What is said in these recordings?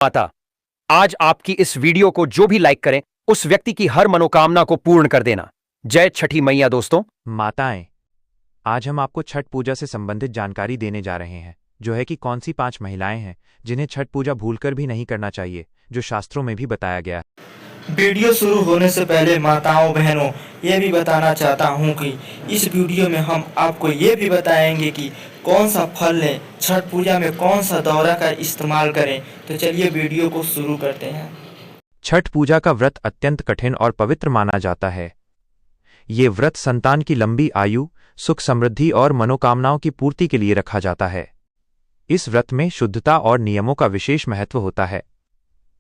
माता, आज आपकी इस वीडियो को जो भी लाइक करें उस व्यक्ति की हर मनोकामना को पूर्ण कर देना। जय छठी मैया। दोस्तों, माताएं, आज हम आपको छठ पूजा से संबंधित जानकारी देने जा रहे हैं, जो है कि कौन सी 5 महिलाएं हैं जिन्हें छठ पूजा भूलकर भी नहीं करना चाहिए, जो शास्त्रों में भी बताया गया है। वीडियो शुरू होने से पहले माताओं बहनों ये भी बताना चाहता हूँ कि इस वीडियो में हम आपको ये भी बताएंगे कि कौन सा फल लें, छठ पूजा में कौन सा दौरा का इस्तेमाल करें। तो चलिए वीडियो को शुरू करते हैं। छठ पूजा का व्रत अत्यंत कठिन और पवित्र माना जाता है। ये व्रत संतान की लंबी आयु, सुख समृद्धि और मनोकामनाओं की पूर्ति के लिए रखा जाता है। इस व्रत में शुद्धता और नियमों का विशेष महत्व होता है।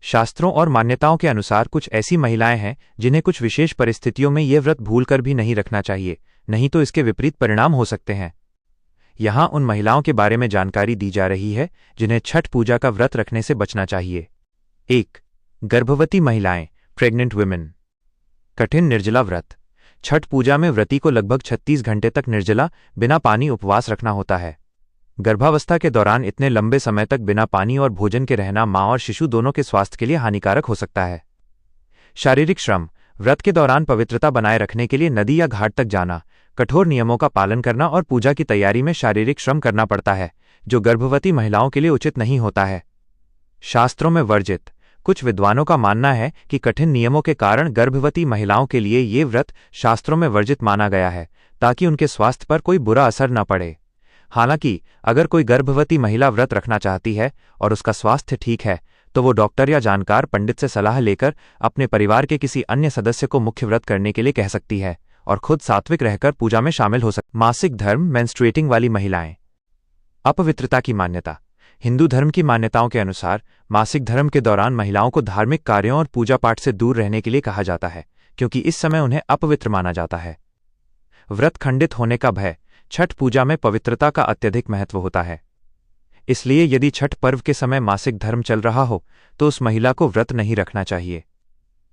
शास्त्रों और मान्यताओं के अनुसार कुछ ऐसी महिलाएं हैं जिन्हें कुछ विशेष परिस्थितियों में यह व्रत भूलकर भी नहीं रखना चाहिए, नहीं तो इसके विपरीत परिणाम हो सकते हैं। यहां उन महिलाओं के बारे में जानकारी दी जा रही है जिन्हें छठ पूजा का व्रत रखने से बचना चाहिए। 1. गर्भवती महिलाएं, प्रेग्नेंट वुमेन। कठिन निर्जला व्रत। छठ पूजा में व्रती को लगभग 36 घंटे तक निर्जला, बिना पानी उपवास रखना होता है। गर्भावस्था के दौरान इतने लंबे समय तक बिना पानी और भोजन के रहना मां और शिशु दोनों के स्वास्थ्य के लिए हानिकारक हो सकता है। शारीरिक श्रम। व्रत के दौरान पवित्रता बनाए रखने के लिए नदी या घाट तक जाना, कठोर नियमों का पालन करना और पूजा की तैयारी में शारीरिक श्रम करना पड़ता है, जो गर्भवती महिलाओं के लिए उचित नहीं होता है। शास्त्रों में वर्जित। कुछ विद्वानों का मानना है कि कठिन नियमों के कारण गर्भवती महिलाओं के लिए ये व्रत शास्त्रों में वर्जित माना गया है, ताकि उनके स्वास्थ्य पर कोई बुरा असर न पड़े। हालांकि अगर कोई गर्भवती महिला व्रत रखना चाहती है और उसका स्वास्थ्य ठीक है, तो वो डॉक्टर या जानकार पंडित से सलाह लेकर अपने परिवार के किसी अन्य सदस्य को मुख्य व्रत करने के लिए कह सकती है और खुद सात्विक रहकर पूजा में शामिल हो सकती। मासिक धर्म, मेंस्ट्रुएटिंग वाली महिलाएं। अपवित्रता की मान्यता। हिंदू धर्म की मान्यताओं के अनुसार मासिक धर्म के दौरान महिलाओं को धार्मिक कार्यों और पूजा पाठ से दूर रहने के लिए कहा जाता है, क्योंकि इस समय उन्हें अपवित्र माना जाता है। व्रत खंडित होने का भय। छठ पूजा में पवित्रता का अत्यधिक महत्व होता है, इसलिए यदि छठ पर्व के समय मासिक धर्म चल रहा हो तो उस महिला को व्रत नहीं रखना चाहिए।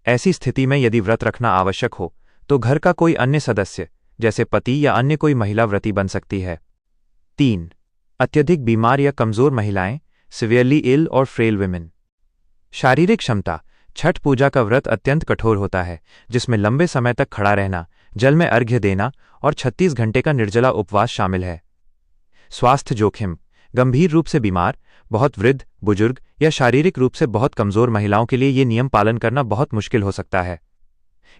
ऐसी स्थिति में यदि व्रत रखना आवश्यक हो तो घर का कोई अन्य सदस्य, जैसे पति या अन्य कोई महिला व्रती बन सकती है। 3. अत्यधिक बीमार या कमजोर महिलाएं, सिवियरली इल और फ्रेल वुमेन। शारीरिक क्षमता। छठ पूजा का व्रत अत्यंत कठोर होता है, जिसमें लंबे समय तक खड़ा रहना, जल में अर्घ्य देना और 36 घंटे का निर्जला उपवास शामिल है। स्वास्थ्य जोखिम। गंभीर रूप से बीमार, बहुत वृद्ध, बुजुर्ग या शारीरिक रूप से बहुत कमजोर महिलाओं के लिए ये नियम पालन करना बहुत मुश्किल हो सकता है।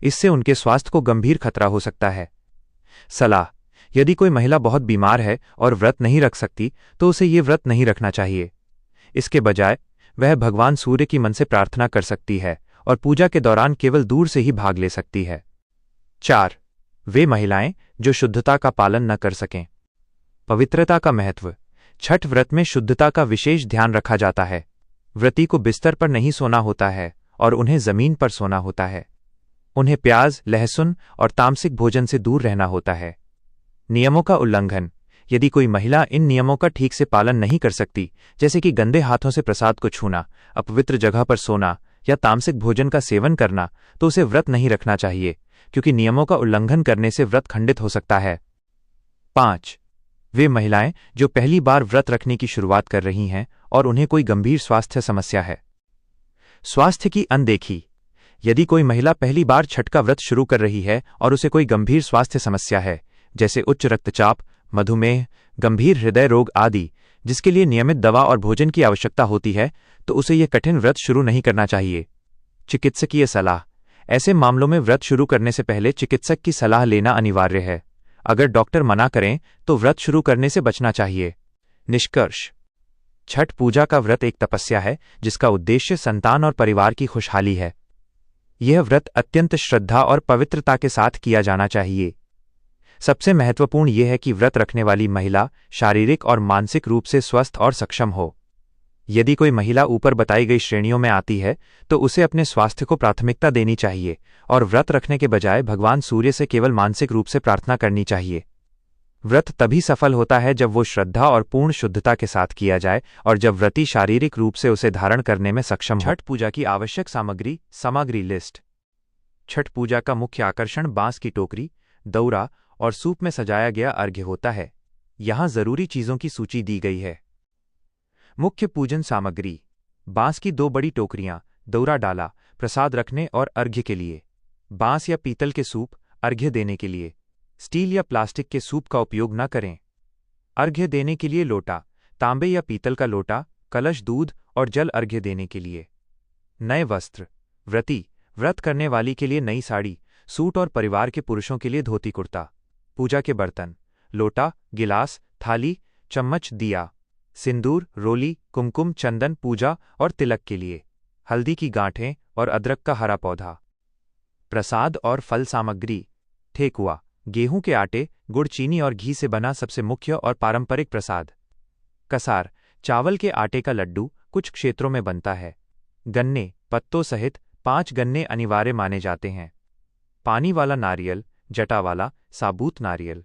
इससे उनके स्वास्थ्य को गंभीर खतरा हो सकता है। सलाह। यदि कोई महिला बहुत बीमार है और व्रत नहीं रख सकती तो उसे ये व्रत नहीं रखना चाहिए। इसके बजाय वह भगवान सूर्य की मन से प्रार्थना कर सकती है और पूजा के दौरान केवल दूर से ही भाग ले सकती है। 4. वे महिलाएं जो शुद्धता का पालन न कर सकें। पवित्रता का महत्व। छठ व्रत में शुद्धता का विशेष ध्यान रखा जाता है। व्रती को बिस्तर पर नहीं सोना होता है और उन्हें जमीन पर सोना होता है। उन्हें प्याज, लहसुन और तामसिक भोजन से दूर रहना होता है। नियमों का उल्लंघन। यदि कोई महिला इन नियमों का ठीक से पालन नहीं कर सकती, जैसे कि गंदे हाथों से प्रसाद को छूना, अपवित्र जगह पर सोना या तामसिक भोजन का सेवन करना, तो उसे व्रत नहीं रखना चाहिए, क्योंकि नियमों का उल्लंघन करने से व्रत खंडित हो सकता है। 5. वे महिलाएं जो पहली बार व्रत रखने की शुरुआत कर रही हैं और उन्हें कोई गंभीर स्वास्थ्य समस्या है। स्वास्थ्य की अनदेखी। यदि कोई महिला पहली बार छठ का व्रत शुरू कर रही है और उसे कोई गंभीर स्वास्थ्य समस्या है, जैसे उच्च रक्तचाप, मधुमेह, गंभीर हृदय रोग आदि, जिसके लिए नियमित दवा और भोजन की आवश्यकता होती है, तो उसे यह कठिन व्रत शुरू नहीं करना चाहिए। चिकित्सकीय सलाह। ऐसे मामलों में व्रत शुरू करने से पहले चिकित्सक की सलाह लेना अनिवार्य है। अगर डॉक्टर मना करें तो व्रत शुरू करने से बचना चाहिए। निष्कर्ष। छठ पूजा का व्रत एक तपस्या है जिसका उद्देश्य संतान और परिवार की खुशहाली है। यह व्रत अत्यंत श्रद्धा और पवित्रता के साथ किया जाना चाहिए। सबसे महत्वपूर्ण यह है कि व्रत रखने वाली महिला शारीरिक और मानसिक रूप से स्वस्थ और सक्षम हो। यदि कोई महिला ऊपर बताई गई श्रेणियों में आती है तो उसे अपने स्वास्थ्य को प्राथमिकता देनी चाहिए और व्रत रखने के बजाय भगवान सूर्य से केवल मानसिक रूप से प्रार्थना करनी चाहिए। व्रत तभी सफल होता है जब वो श्रद्धा और पूर्ण शुद्धता के साथ किया जाए और जब व्रती शारीरिक रूप से उसे धारण करने में सक्षम हो। छठ पूजा की आवश्यक सामग्री लिस्ट। छठ पूजा का मुख्य आकर्षण बांस की टोकरी, दउरा और सूप में सजाया गया अर्घ्य होता है। यहाँ जरूरी चीजों की सूची दी गई है। मुख्य पूजन सामग्री। बांस की 2 बड़ी टोकरियां, दौरा डाला, प्रसाद रखने और अर्घ्य के लिए। बांस या पीतल के सूप, अर्घ्य देने के लिए। स्टील या प्लास्टिक के सूप का उपयोग न करें। अर्घ्य देने के लिए लोटा, तांबे या पीतल का लोटा, कलश दूध और जल अर्घ्य देने के लिए। नए वस्त्र, व्रत करने वाली के लिए नई साड़ी, सूट और परिवार के पुरुषों के लिए धोती कुर्ता। पूजा के बर्तन, लोटा, गिलास, थाली, चम्मच, दिया। सिंदूर, रोली, कुमकुम, चंदन पूजा और तिलक के लिए। हल्दी की गांठें और अदरक का हरा पौधा। प्रसाद और फल सामग्री, ठेकुआ, गेहूं के आटे, गुड़, चीनी और घी से बना सबसे मुख्य और पारंपरिक प्रसाद। कसार, चावल के आटे का लड्डू, कुछ क्षेत्रों में बनता है। गन्ने, पत्तों सहित 5 गन्ने अनिवार्य माने जाते हैं। पानी वाला नारियल, जटा वाला, साबुत नारियल।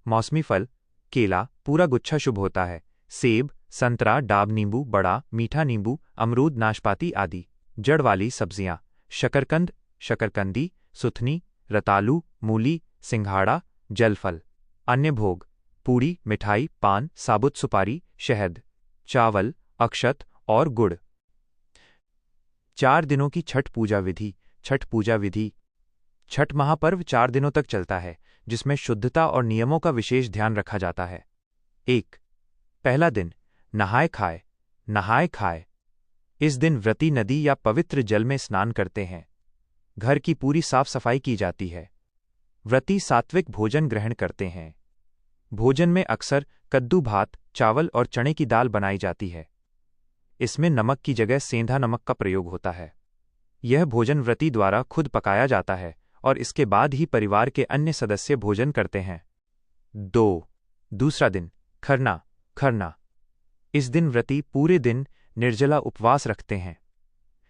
मौसमी फल, केला, पूरा गुच्छा शुभ होता है। सेब, संतरा, डाब नींबू, बड़ा, मीठा नींबू, अमरूद, नाशपाती आदि। जड़ वाली सब्जियां, शकरकंद, शकरकंदी, सुथनी, रतालू, मूली, सिंघाड़ा, जलफल। अन्य भोग, पूड़ी, मिठाई, पान, साबुत सुपारी, शहद, चावल, अक्षत और गुड़। 4 दिनों की छठ पूजा विधि। छठ पूजा विधि। छठ महापर्व 4 दिनों तक चलता है, जिसमें शुद्धता और नियमों का विशेष ध्यान रखा जाता है। 1. पहला दिन, नहाय खाए। इस दिन व्रती नदी या पवित्र जल में स्नान करते हैं। घर की पूरी साफ सफाई की जाती है। व्रती सात्विक भोजन ग्रहण करते हैं। भोजन में अक्सर कद्दू भात, चावल और चने की दाल बनाई जाती है। इसमें नमक की जगह सेंधा नमक का प्रयोग होता है। यह भोजन व्रती द्वारा खुद पकाया जाता है और इसके बाद ही परिवार के अन्य सदस्य भोजन करते हैं। 2. दूसरा दिन, खरना। इस दिन व्रती पूरे दिन निर्जला उपवास रखते हैं।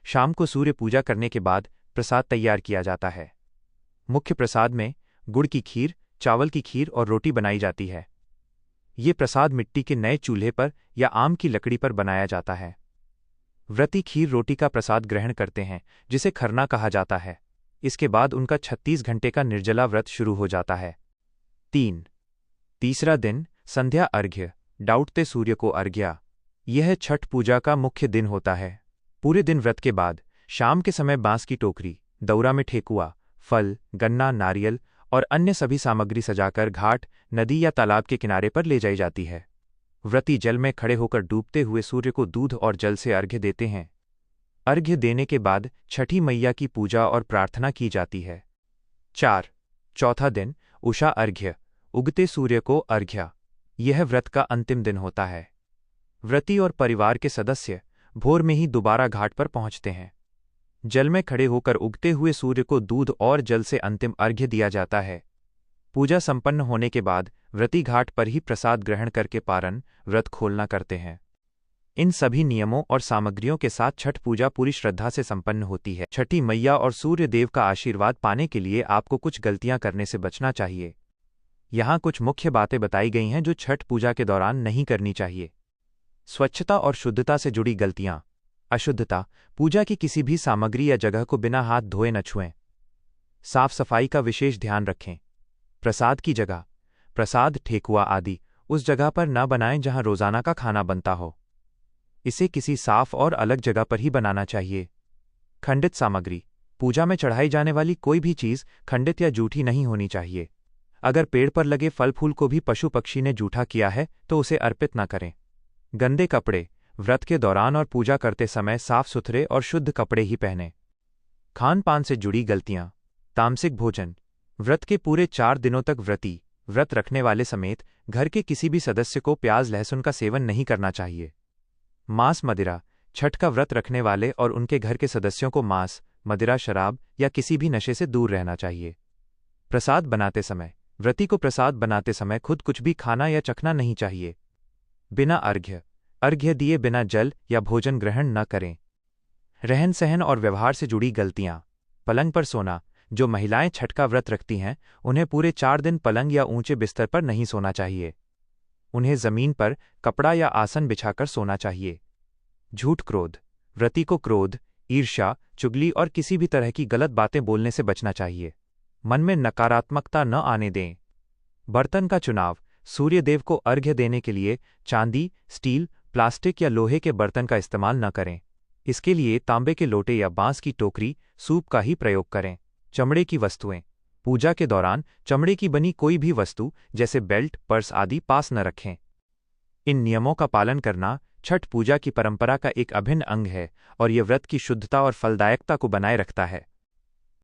शाम को सूर्य पूजा करने के बाद प्रसाद तैयार किया जाता है। मुख्य प्रसाद में गुड़ की खीर, चावल की खीर और रोटी बनाई जाती है। ये प्रसाद मिट्टी के नए चूल्हे पर या आम की लकड़ी पर बनाया जाता है। व्रती खीर रोटी का प्रसाद ग्रहण करते हैं, जिसे खरना कहा जाता है। इसके बाद उनका 36 घंटे का निर्जला व्रत शुरू हो जाता है। 3. तीसरा दिन, संध्या अर्घ्य, डाउटते सूर्य को अर्घ्या। यह छठ पूजा का मुख्य दिन होता है। पूरे दिन व्रत के बाद शाम के समय बांस की टोकरी, दौरा में ठेकुआ, फल, गन्ना, नारियल और अन्य सभी सामग्री सजाकर घाट, नदी या तालाब के किनारे पर ले जाई जाती है। व्रती जल में खड़े होकर डूबते हुए सूर्य को दूध और जल से अर्घ्य देते हैं। अर्घ्य देने के बाद छठी मैया की पूजा और प्रार्थना की जाती है। 4. चौथा दिन, उषा अर्घ्य, उगते सूर्य को अर्घ्या। यह व्रत का अंतिम दिन होता है। व्रती और परिवार के सदस्य भोर में ही दोबारा घाट पर पहुंचते हैं। जल में खड़े होकर उगते हुए सूर्य को दूध और जल से अंतिम अर्घ्य दिया जाता है। पूजा संपन्न होने के बाद व्रती घाट पर ही प्रसाद ग्रहण करके पारण, व्रत खोलना करते हैं। इन सभी नियमों और सामग्रियों के साथ छठ पूजा पूरी श्रद्धा से संपन्न होती है। छठी मैया और सूर्य देव का आशीर्वाद पाने के लिए आपको कुछ गलतियां करने से बचना चाहिए। यहाँ कुछ मुख्य बातें बताई गई हैं जो छठ पूजा के दौरान नहीं करनी चाहिए। स्वच्छता और शुद्धता से जुड़ी गलतियां। अशुद्धता, पूजा की किसी भी सामग्री या जगह को बिना हाथ धोए न छुएं। साफ सफाई का विशेष ध्यान रखें। प्रसाद की जगह, प्रसाद, ठेकुआ आदि उस जगह पर न बनाएं जहां रोजाना का खाना बनता हो। इसे किसी साफ और अलग जगह पर ही बनाना चाहिए। खंडित सामग्री, पूजा में चढ़ाई जाने वाली कोई भी चीज खंडित या जूठी नहीं होनी चाहिए। अगर पेड़ पर लगे फल फूल को भी पशु पक्षी ने जूठा किया है तो उसे अर्पित न करें। गंदे कपड़े, व्रत के दौरान और पूजा करते समय साफ सुथरे और शुद्ध कपड़े ही पहनें। खान पान से जुड़ी गलतियां। तामसिक भोजन, व्रत के पूरे 4 दिनों तक व्रती, व्रत रखने वाले समेत घर के किसी भी सदस्य को प्याज लहसुन का सेवन नहीं करना चाहिए। मांस मदिरा, छठ का व्रत रखने वाले और उनके घर के सदस्यों को मांस, मदिरा, शराब या किसी भी नशे से दूर रहना चाहिए। प्रसाद बनाते समय, व्रती को प्रसाद बनाते समय खुद कुछ भी खाना या चखना नहीं चाहिए। बिना अर्घ्य दिए बिना जल या भोजन ग्रहण न करें। रहन सहन और व्यवहार से जुड़ी गलतियां। पलंग पर सोना, जो महिलाएं छठ का व्रत रखती हैं उन्हें पूरे 4 दिन पलंग या ऊंचे बिस्तर पर नहीं सोना चाहिए। उन्हें जमीन पर कपड़ा या आसन बिछाकर सोना चाहिए। झूठ क्रोध, व्रती को क्रोध, ईर्ष्या, चुगली और किसी भी तरह की गलत बातें बोलने से बचना चाहिए। मन में नकारात्मकता न आने दें। बर्तन का चुनाव, सूर्य देव को अर्घ्य देने के लिए चांदी, स्टील, प्लास्टिक या लोहे के बर्तन का इस्तेमाल न करें। इसके लिए तांबे के लोटे या बांस की टोकरी, सूप का ही प्रयोग करें। चमड़े की वस्तुएं। पूजा के दौरान चमड़े की बनी कोई भी वस्तु जैसे बेल्ट, पर्स आदि पास न रखें। इन नियमों का पालन करना छठ पूजा की परंपरा का एक अभिन्न अंग है और ये व्रत की शुद्धता और फलदायकता को बनाए रखता है।